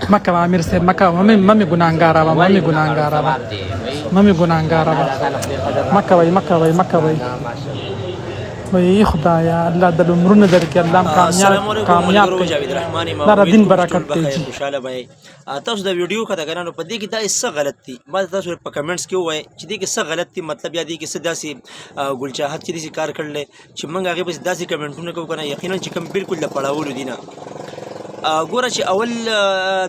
مکه امیر صاحب مکه ممی ګناهګاره وه ممی ګناهګاره وه ممی ګناهګاره وه مکه وای وای خدایا الله د عمرونو درکې الله کامیاب کړي دا دین برکت دی خوشاله وای تاسو د ویډیو کته غنانو په دې کې دا څه غلط دي ما تاسو په کمنټس کې وای چې دې کې څه غلط دي مطلب یا دې کې څه داسې ګلچاحت چې دې کار کړل چې موږ هغه بس داسې کمنټونه کوو کنه یقینا چې کوم بالکل د پړاولو دي نه ګوره چې اول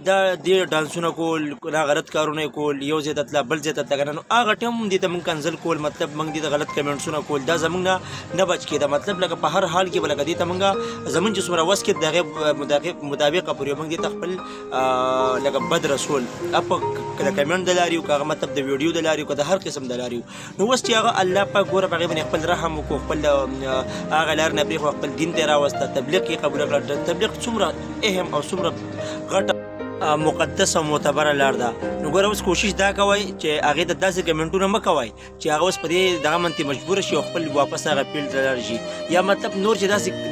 دا دې ډانسونه کول دا غلط کارونه کول یو ځای ته تله بل ځای ته تله کنه نو هغه ټایم دې ته موږ کنسل کول مطلب موږ دې ته غلط کمنټسونه کول دا زموږ نه بچ کېده مطلب لکه په هر حال کې به لکه دې ته موږ زموږ چې څومره وس کې د هغې مطابقه پورې موږ دې ته خپل لکه بد رسول په که د کمنټ د لارې که هغه مطلب د ویډیو د لارې که د هر قسم د لارې نو اوس چې هغه الله پاک ګوره په هغې باندې خپل رحم وکړو خپل هغه لار نه پرېښو خپل دین ته یې راوسته تبلیغ یې قبوله کړه تبلیغ څومره اهم او څومره غټه مقدس او معتبره لار ده نو ګوره اوس کوشش دا کوئ چې هغې ته داسې کمنټونه مه کوئ چې هغه اوس په دې دغه منتې مجبوره شي او خپل واپس هغه فیلډ ته لاړ شي یا مطلب نور چې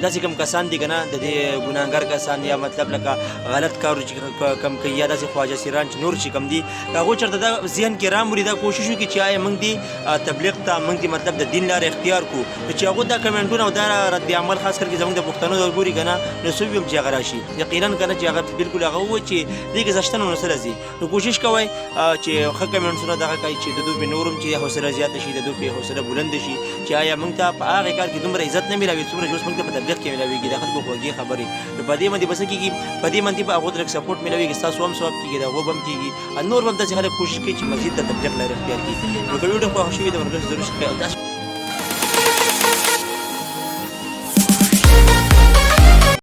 داسې کم کسان دي که نه د دې ګناهګار کسان یا مطلب لکه غلط کار چې کم کوي یا داسې خواجه سیران چې نور چې کم دي هغوی چېرته دا ذهن کې راموري دا کوشش وکړي چې آیا موږ دې تبلیغ ته موږ دې مطلب د دین لارې اختیار کړو نو چې هغوی دا کمنټونه او دا رد عمل خاص کر کې زموږ د پښتنو د ګوري که نه نو څه ویم چې هغه راشي یقینا که نه چې هغه بالکل هغه ووایي چې دې کې زشتنه نو څه راځي نو کوشش کوئ چې ښه کمنټسونه دغه کوي چې د دوی په نورم چې حوصله زیاته شي د دوی په حوصله بلنده شي چې آیا موږ ته په هغې کار کې دومره عزت نه میلاوي څومره چې اوس موږ ته په تبلیغ کې میلاویږي د خلکو خوږې خبرې نو په دې باندې به څه کېږي په دې باندې به هغو ته لږ سپورټ میلاویږي ستاسو هم ثواب کېږي د هغو به هم کېږي نور به هم داسې خلک کوشش کوي چې مزید د تبلیغ لارې اختیار کړي نو که ویډیو خوښ شوي د ملګرو ضرور شریک کړئ